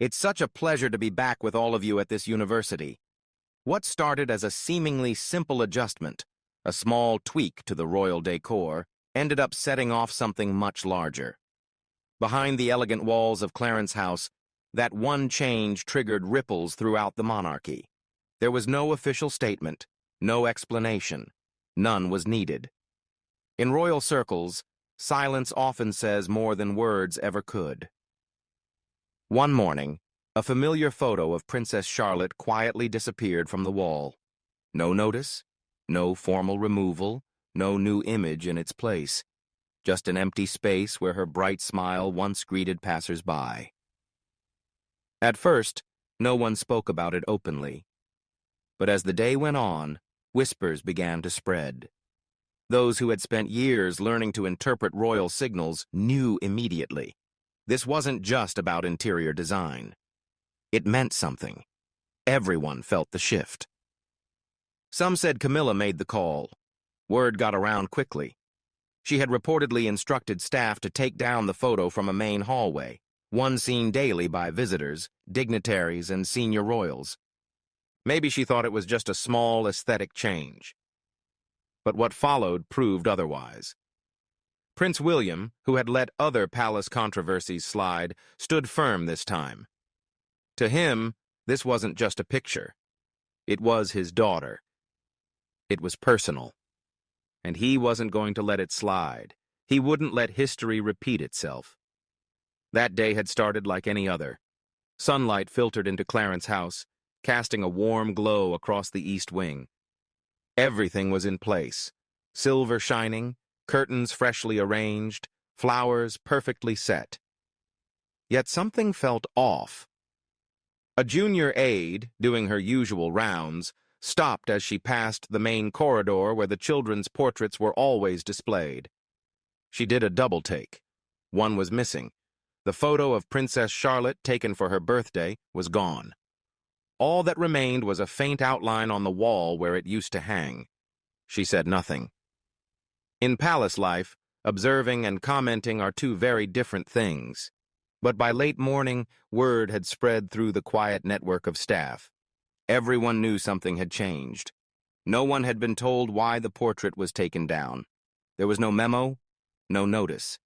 It's such a pleasure to be back with all of you at this university. What started as a seemingly simple adjustment, a small tweak to the royal decor, ended up setting off something much larger. Behind the elegant walls of Clarence House, that one change triggered ripples throughout the monarchy. There was no official statement, no explanation. None was needed. In royal circles, silence often says more than words ever could. One morning, a familiar photo of Princess Charlotte quietly disappeared from the wall. No notice, no formal removal, no new image in its place. Just an empty space where her bright smile once greeted passers-by. At first, no one spoke about it openly. But as the day went on, whispers began to spread. Those who had spent years learning to interpret royal signals knew immediately. This wasn't just about interior design. It meant something. Everyone felt the shift. Some said Camilla made the call. Word got around quickly. She had reportedly instructed staff to take down the photo from a main hallway, one seen daily by visitors, dignitaries, and senior royals. Maybe she thought it was just a small aesthetic change. But what followed proved otherwise. Prince William, who had let other palace controversies slide, stood firm this time. To him, this wasn't just a picture. It was his daughter. It was personal. And he wasn't going to let it slide. He wouldn't let history repeat itself. That day had started like any other. Sunlight filtered into Clarence House, casting a warm glow across the east wing. Everything was in place. Silver shining, curtains freshly arranged, flowers perfectly set. Yet something felt off. A junior aide, doing her usual rounds, stopped as she passed the main corridor where the children's portraits were always displayed. She did a double take. One was missing. The photo of Princess Charlotte taken for her birthday was gone. All that remained was a faint outline on the wall where it used to hang. She said nothing. In palace life, observing and commenting are two very different things. But by late morning, word had spread through the quiet network of staff. Everyone knew something had changed. No one had been told why the portrait was taken down. There was no memo, no notice.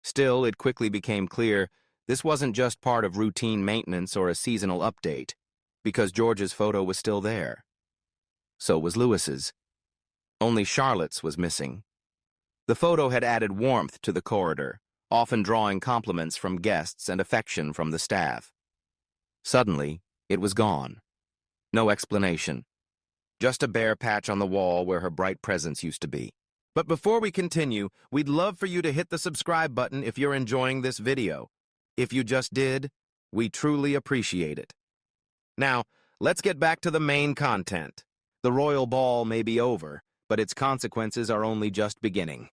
Still, it quickly became clear this wasn't just part of routine maintenance or a seasonal update, because George's photo was still there. So was Louis's. Only Charlotte's was missing. The photo had added warmth to the corridor, often drawing compliments from guests and affection from the staff. Suddenly, it was gone. No explanation. Just a bare patch on the wall where her bright presence used to be. But before we continue, we'd love for you to hit the subscribe button if you're enjoying this video. If you just did, we truly appreciate it. Now, let's get back to the main content. The royal ball may be over, but its consequences are only just beginning.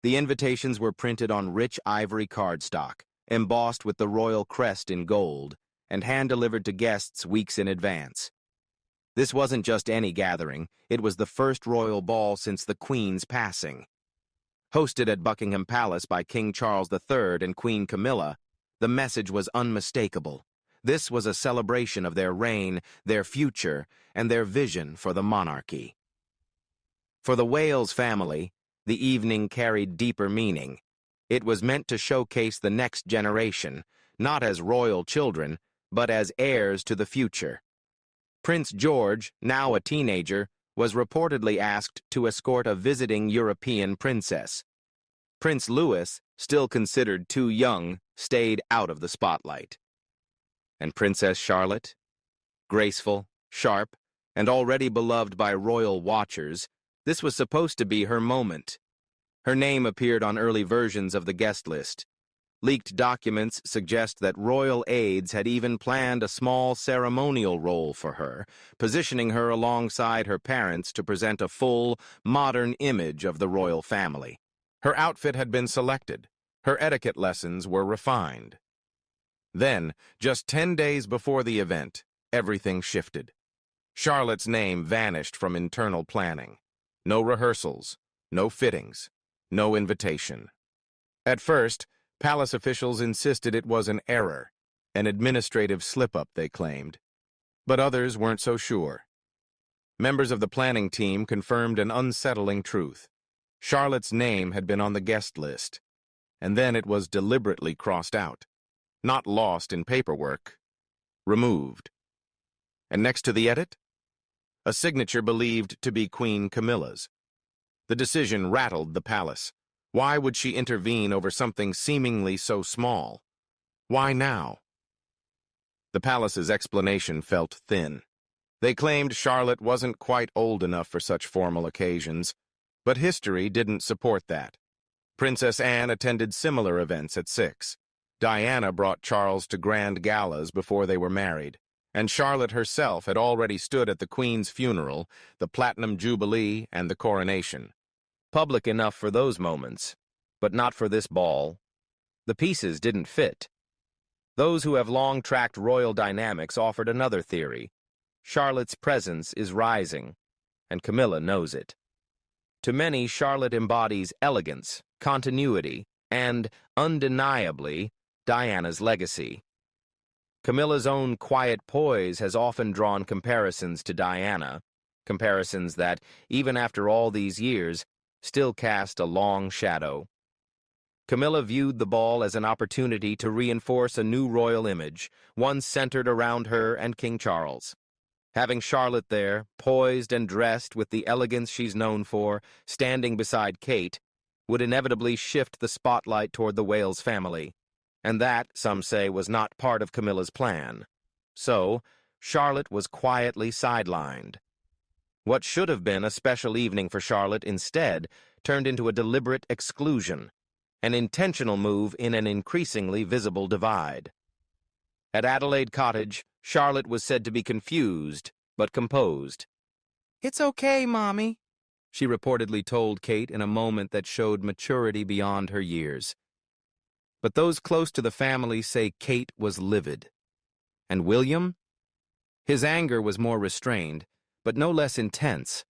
The invitations were printed on rich ivory cardstock, embossed with the royal crest in gold, and hand-delivered to guests weeks in advance. This wasn't just any gathering, it was the first royal ball since the Queen's passing. Hosted at Buckingham Palace by King Charles III and Queen Camilla, the message was unmistakable. This was a celebration of their reign, their future, and their vision for the monarchy. For the Wales family, the evening carried deeper meaning. It was meant to showcase the next generation, not as royal children, but as heirs to the future. Prince George, now a teenager, was reportedly asked to escort a visiting European princess. Prince Louis, still considered too young, stayed out of the spotlight. And Princess Charlotte? Graceful, sharp, and already beloved by royal watchers, this was supposed to be her moment. Her name appeared on early versions of the guest list. Leaked documents suggest that royal aides had even planned a small ceremonial role for her, positioning her alongside her parents to present a full, modern image of the royal family. Her outfit had been selected. Her etiquette lessons were refined. Then, just 10 days before the event, everything shifted. Charlotte's name vanished from internal planning. No rehearsals, no fittings, no invitation. At first, palace officials insisted it was an error. An administrative slip-up, they claimed. But others weren't so sure. Members of the planning team confirmed an unsettling truth. Charlotte's name had been on the guest list, and then it was deliberately crossed out. Not lost in paperwork, removed. And next to the edit, a signature believed to be Queen Camilla's. The decision rattled the palace. Why would she intervene over something seemingly so small? Why now? The palace's explanation felt thin. They claimed Charlotte wasn't quite old enough for such formal occasions, but history didn't support that. Princess Anne attended similar events at 6. Diana brought Charles to grand galas before they were married, and Charlotte herself had already stood at the Queen's funeral, the Platinum Jubilee, and the coronation. Public enough for those moments, but not for this ball. The pieces didn't fit. Those who have long tracked royal dynamics offered another theory. Charlotte's presence is rising, and Camilla knows it. To many, Charlotte embodies elegance, continuity, and, undeniably, Diana's legacy. Camilla's own quiet poise has often drawn comparisons to Diana, comparisons that, even after all these years, still cast a long shadow. Camilla viewed the ball as an opportunity to reinforce a new royal image, one centered around her and King Charles. Having Charlotte there, poised and dressed with the elegance she's known for, standing beside Kate, would inevitably shift the spotlight toward the Wales family. And that, some say, was not part of Camilla's plan. So, Charlotte was quietly sidelined. What should have been a special evening for Charlotte instead turned into a deliberate exclusion, an intentional move in an increasingly visible divide. At Adelaide Cottage, Charlotte was said to be confused, but composed. "It's okay, Mommy," she reportedly told Kate in a moment that showed maturity beyond her years. But those close to the family say Kate was livid. And William? His anger was more restrained, but no less intense.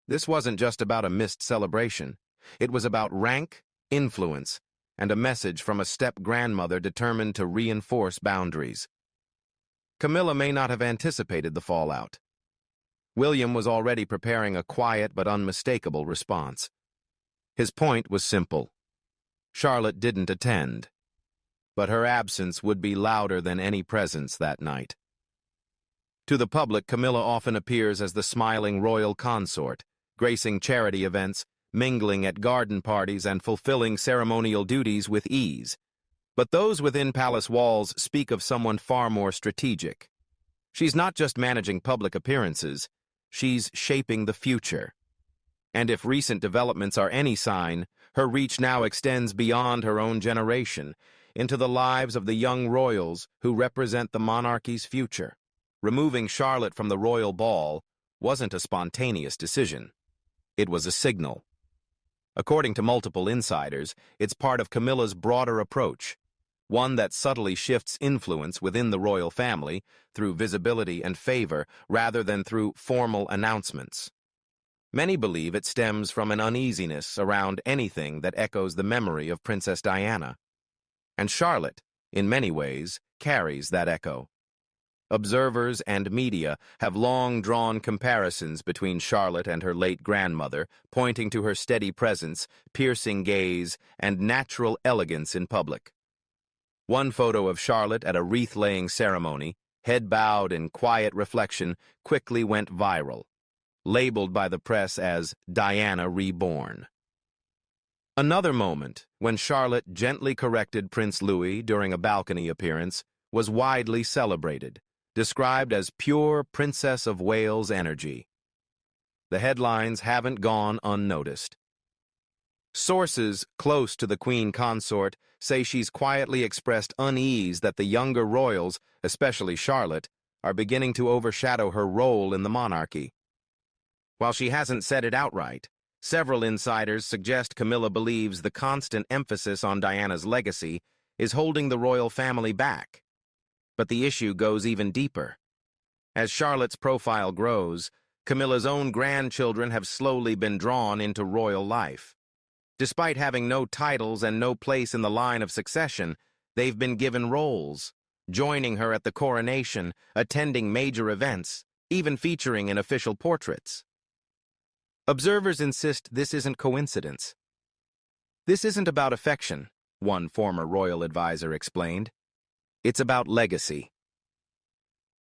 This wasn't just about a missed celebration. It was about rank, influence, and a message from a step-grandmother determined to reinforce boundaries. Camilla may not have anticipated the fallout. William was already preparing a quiet but unmistakable response. His point was simple. Charlotte didn't attend, but her absence would be louder than any presence that night. To the public, Camilla often appears as the smiling royal consort, gracing charity events, mingling at garden parties, and fulfilling ceremonial duties with ease. But those within palace walls speak of someone far more strategic. She's not just managing public appearances, she's shaping the future. And if recent developments are any sign, her reach now extends beyond her own generation, into the lives of the young royals who represent the monarchy's future. Removing Charlotte from the royal ball wasn't a spontaneous decision. It was a signal. According to multiple insiders, it's part of Camilla's broader approach, one that subtly shifts influence within the royal family through visibility and favor rather than through formal announcements. Many believe it stems from an uneasiness around anything that echoes the memory of Princess Diana. And Charlotte, in many ways, carries that echo. Observers and media have long drawn comparisons between Charlotte and her late grandmother, pointing to her steady presence, piercing gaze, and natural elegance in public. One photo of Charlotte at a wreath-laying ceremony, head bowed in quiet reflection, quickly went viral, labeled by the press as Diana Reborn. Another moment, when Charlotte gently corrected Prince Louis during a balcony appearance, was widely celebrated, described as pure Princess of Wales energy. The headlines haven't gone unnoticed. Sources close to the Queen Consort say she's quietly expressed unease that the younger royals, especially Charlotte, are beginning to overshadow her role in the monarchy. While she hasn't said it outright, several insiders suggest Camilla believes the constant emphasis on Diana's legacy is holding the royal family back. But the issue goes even deeper. As Charlotte's profile grows, Camilla's own grandchildren have slowly been drawn into royal life. Despite having no titles and no place in the line of succession, they've been given roles, joining her at the coronation, attending major events, even featuring in official portraits. Observers insist this isn't coincidence. This isn't about affection, one former royal advisor explained. It's about legacy.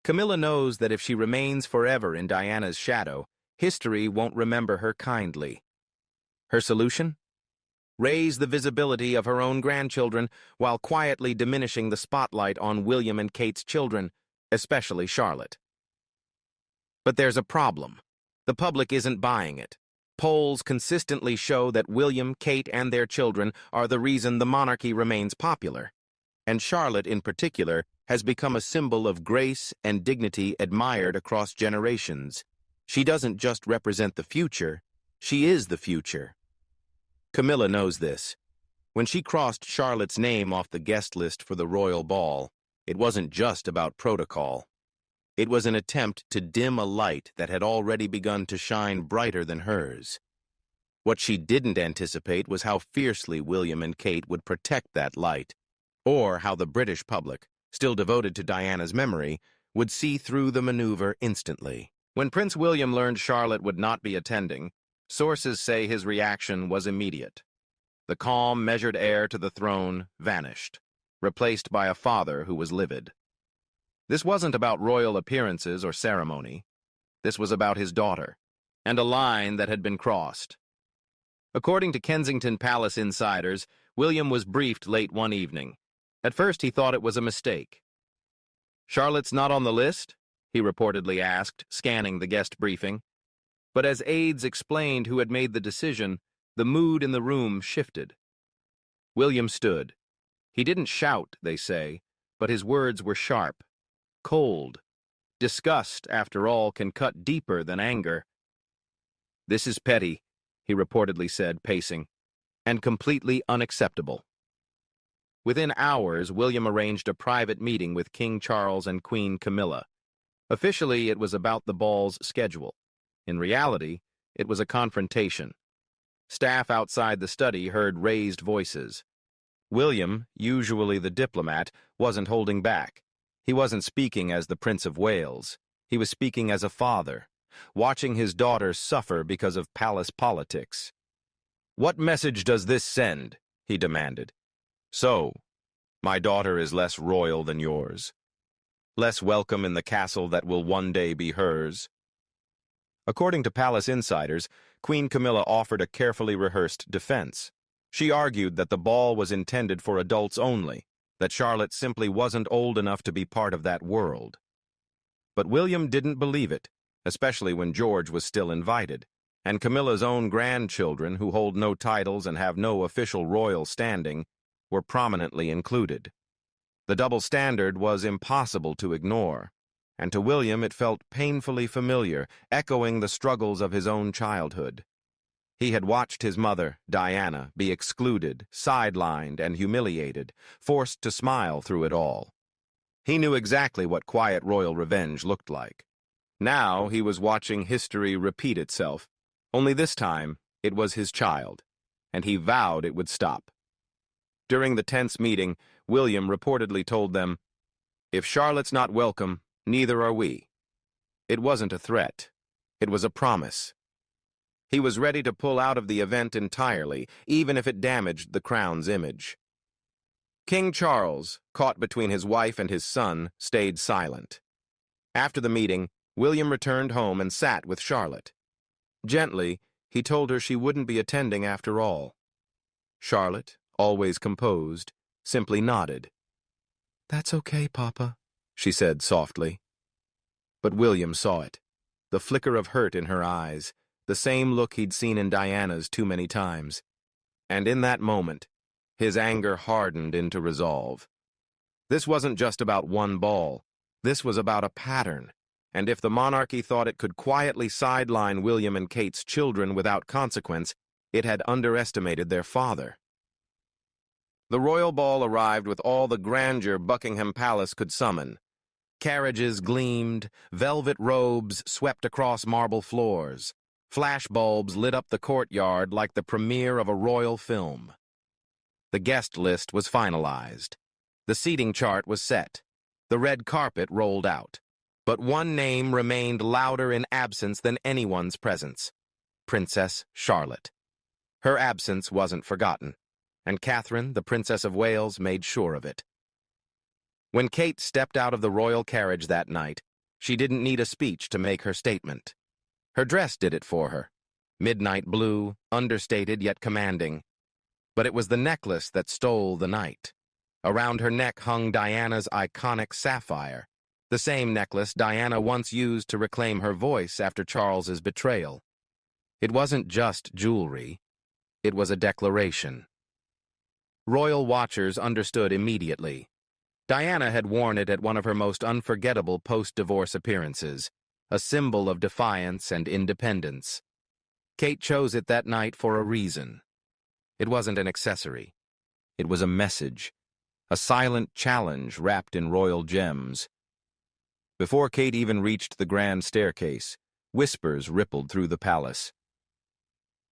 Camilla knows that if she remains forever in Diana's shadow, history won't remember her kindly. Her solution? Raise the visibility of her own grandchildren while quietly diminishing the spotlight on William and Kate's children, especially Charlotte. But there's a problem. The public isn't buying it. Polls consistently show that William, Kate, and their children are the reason the monarchy remains popular. And Charlotte, in particular, has become a symbol of grace and dignity admired across generations. She doesn't just represent the future, she is the future. Camilla knows this. When she crossed Charlotte's name off the guest list for the royal ball, it wasn't just about protocol. It was an attempt to dim a light that had already begun to shine brighter than hers. What she didn't anticipate was how fiercely William and Kate would protect that light, or how the British public, still devoted to Diana's memory, would see through the maneuver instantly. When Prince William learned Charlotte would not be attending, sources say his reaction was immediate. The calm, measured heir to the throne vanished, replaced by a father who was livid. This wasn't about royal appearances or ceremony. This was about his daughter, and a line that had been crossed. According to Kensington Palace insiders, William was briefed late one evening. At first he thought it was a mistake. "Charlotte's not on the list?" he reportedly asked, scanning the guest briefing. But as aides explained who had made the decision, the mood in the room shifted. William stood. He didn't shout, they say, but his words were sharp, cold. Disgust, after all, can cut deeper than anger. "This is petty," he reportedly said, pacing, "and completely unacceptable." Within hours, William arranged a private meeting with King Charles and Queen Camilla. Officially, it was about the ball's schedule. In reality, it was a confrontation. Staff outside the study heard raised voices. William, usually the diplomat, wasn't holding back. He wasn't speaking as the Prince of Wales. He was speaking as a father, watching his daughter suffer because of palace politics. "What message does this send?" he demanded. "So, my daughter is less royal than yours. Less welcome in the castle that will one day be hers." According to palace insiders, Queen Camilla offered a carefully rehearsed defense. She argued that the ball was intended for adults only, that Charlotte simply wasn't old enough to be part of that world. But William didn't believe it, especially when George was still invited, and Camilla's own grandchildren, who hold no titles and have no official royal standing, were prominently included. The double standard was impossible to ignore, and to William it felt painfully familiar, echoing the struggles of his own childhood. He had watched his mother, Diana, be excluded, sidelined, and humiliated, forced to smile through it all. He knew exactly what quiet royal revenge looked like. Now he was watching history repeat itself, only this time it was his child, and he vowed it would stop. During the tense meeting, William reportedly told them, "If Charlotte's not welcome, neither are we." It wasn't a threat. It was a promise. He was ready to pull out of the event entirely, even if it damaged the crown's image. King Charles, caught between his wife and his son, stayed silent. After the meeting, William returned home and sat with Charlotte. Gently, he told her she wouldn't be attending after all. Charlotte, always composed, simply nodded. "That's okay, Papa," she said softly. But William saw it, the flicker of hurt in her eyes, the same look he'd seen in Diana's too many times. And in that moment, his anger hardened into resolve. This wasn't just about one ball. This was about a pattern. And if the monarchy thought it could quietly sideline William and Kate's children without consequence, it had underestimated their father. The royal ball arrived with all the grandeur Buckingham Palace could summon. Carriages gleamed, velvet robes swept across marble floors. Flashbulbs lit up the courtyard like the premiere of a royal film. The guest list was finalized. The seating chart was set. The red carpet rolled out. But one name remained louder in absence than anyone's presence: Princess Charlotte. Her absence wasn't forgotten, and Catherine, the Princess of Wales, made sure of it. When Kate stepped out of the royal carriage that night, she didn't need a speech to make her statement. Her dress did it for her. Midnight blue, understated yet commanding. But it was the necklace that stole the night. Around her neck hung Diana's iconic sapphire, the same necklace Diana once used to reclaim her voice after Charles's betrayal. It wasn't just jewelry. It was a declaration. Royal watchers understood immediately. Diana had worn it at one of her most unforgettable post-divorce appearances, a symbol of defiance and independence. Kate chose it that night for a reason. It wasn't an accessory. It was a message, a silent challenge wrapped in royal gems. Before Kate even reached the grand staircase, whispers rippled through the palace.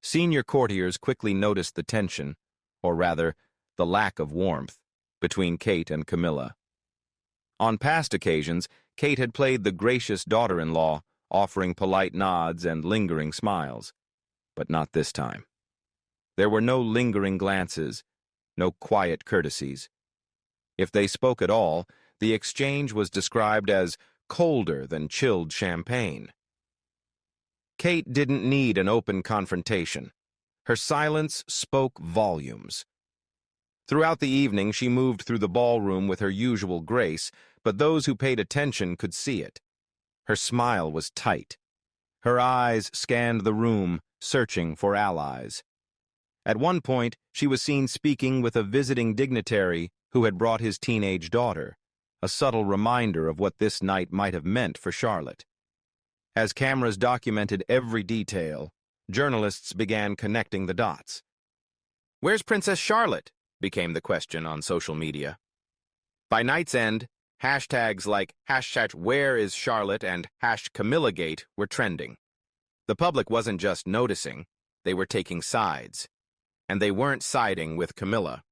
Senior courtiers quickly noticed the tension, or rather, the lack of warmth, between Kate and Camilla. On past occasions, Kate had played the gracious daughter-in-law, offering polite nods and lingering smiles. But not this time. There were no lingering glances, no quiet courtesies. If they spoke at all, the exchange was described as colder than chilled champagne. Kate didn't need an open confrontation. Her silence spoke volumes. Throughout the evening, she moved through the ballroom with her usual grace, but those who paid attention could see it. Her smile was tight. Her eyes scanned the room, searching for allies. At one point, she was seen speaking with a visiting dignitary who had brought his teenage daughter, a subtle reminder of what this night might have meant for Charlotte. As cameras documented every detail, journalists began connecting the dots. "Where's Princess Charlotte?" became the question on social media. By night's end, hashtags like #WhereIsCharlotte and #CamillaGate were trending. The public wasn't just noticing, they were taking sides. And they weren't siding with Camilla.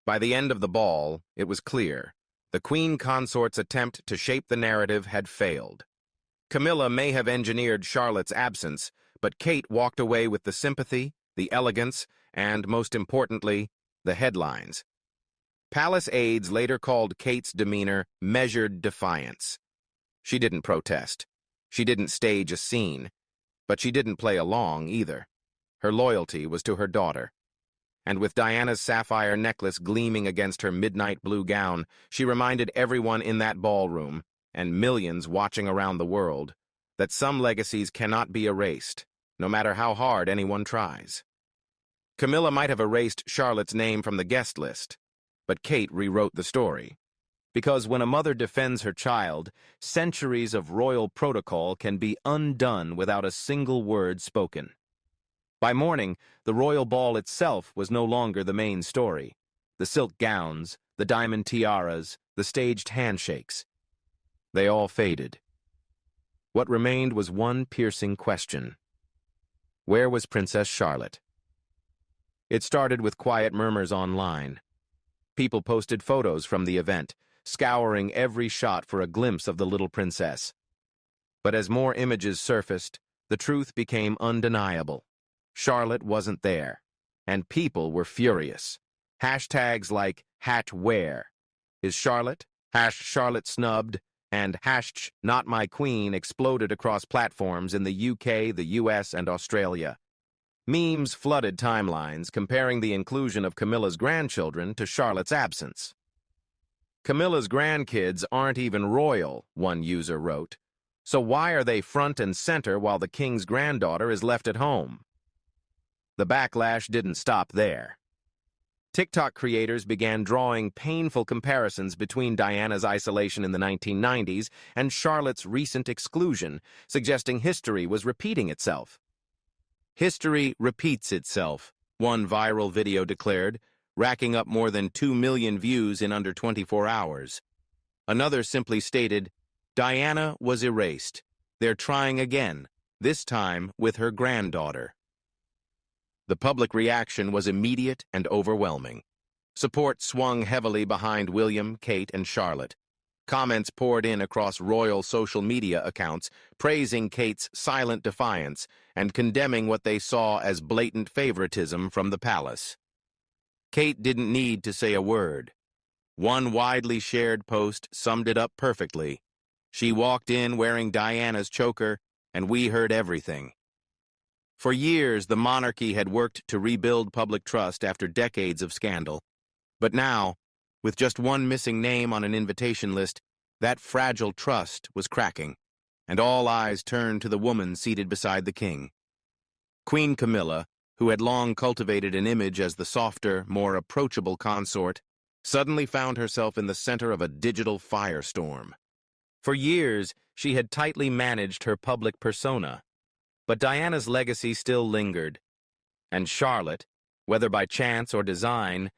By the end of the ball, it was clear. The Queen Consort's attempt to shape the narrative had failed. Camilla may have engineered Charlotte's absence, but Kate walked away with the sympathy, the elegance, and, most importantly, the headlines. Palace aides later called Kate's demeanor measured defiance. She didn't protest. She didn't stage a scene. But she didn't play along either. Her loyalty was to her daughter. And with Diana's sapphire necklace gleaming against her midnight blue gown, she reminded everyone in that ballroom, and millions watching around the world, that some legacies cannot be erased, no matter how hard anyone tries. Camilla might have erased Charlotte's name from the guest list, but Kate rewrote the story. Because when a mother defends her child, centuries of royal protocol can be undone without a single word spoken. By morning, the royal ball itself was no longer the main story. The silk gowns, the diamond tiaras, the staged handshakes. They all faded. What remained was one piercing question. Where was Princess Charlotte? It started with quiet murmurs online. People posted photos from the event, scouring every shot for a glimpse of the little princess. But as more images surfaced, the truth became undeniable. Charlotte wasn't there, and people were furious. Hashtags like #where is Charlotte, #Charlotte snubbed, and #not my queen exploded across platforms in the UK, the US, and Australia. Memes flooded timelines comparing the inclusion of Camilla's grandchildren to Charlotte's absence. Camilla's grandkids aren't even royal, one user wrote. So why are they front and center while the king's granddaughter is left at home? The backlash didn't stop there. TikTok creators began drawing painful comparisons between Diana's isolation in the 1990s and Charlotte's recent exclusion, suggesting history was repeating itself. History repeats itself, one viral video declared, racking up more than 2 million views in under 24 hours. Another simply stated, Diana was erased. They're trying again, this time with her granddaughter. The public reaction was immediate and overwhelming. Support swung heavily behind William, Kate, and Charlotte. Comments poured in across royal social media accounts, praising Kate's silent defiance and condemning what they saw as blatant favoritism from the palace. Kate didn't need to say a word. One widely shared post summed it up perfectly. She walked in wearing Diana's choker, and we heard everything. For years, the monarchy had worked to rebuild public trust after decades of scandal. But now, with just one missing name on an invitation list, that fragile trust was cracking, and all eyes turned to the woman seated beside the king. Queen Camilla, who had long cultivated an image as the softer, more approachable consort, suddenly found herself in the center of a digital firestorm. For years, she had tightly managed her public persona, but Diana's legacy still lingered, and Charlotte, whether by chance or design,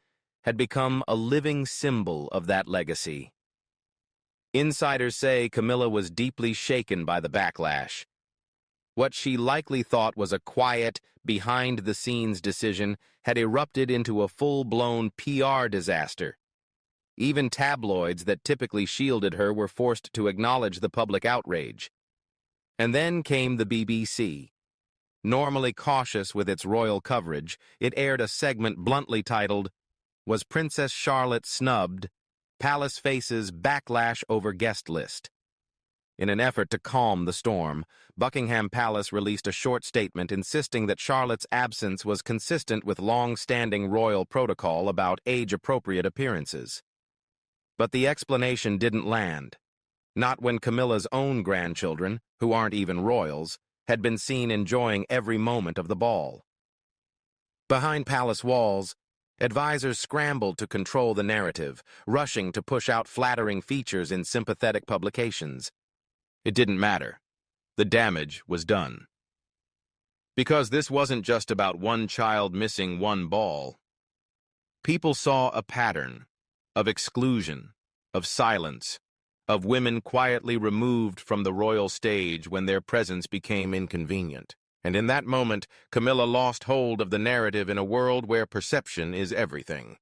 had become a living symbol of that legacy. Insiders say Camilla was deeply shaken by the backlash. What she likely thought was a quiet, behind-the-scenes decision had erupted into a full-blown PR disaster. Even tabloids that typically shielded her were forced to acknowledge the public outrage. And then came the BBC. Normally cautious with its royal coverage, it aired a segment bluntly titled, "Was Princess Charlotte Snubbed? Palace Faces Backlash Over Guest List." In an effort to calm the storm, Buckingham Palace released a short statement insisting that Charlotte's absence was consistent with long-standing royal protocol about age-appropriate appearances. But the explanation didn't land. Not when Camilla's own grandchildren, who aren't even royals, had been seen enjoying every moment of the ball. Behind palace walls, advisors scrambled to control the narrative, rushing to push out flattering features in sympathetic publications. It didn't matter. The damage was done. Because this wasn't just about one child missing one ball. People saw a pattern of exclusion, of silence, of women quietly removed from the royal stage when their presence became inconvenient. And in that moment, Camilla lost hold of the narrative in a world where perception is everything.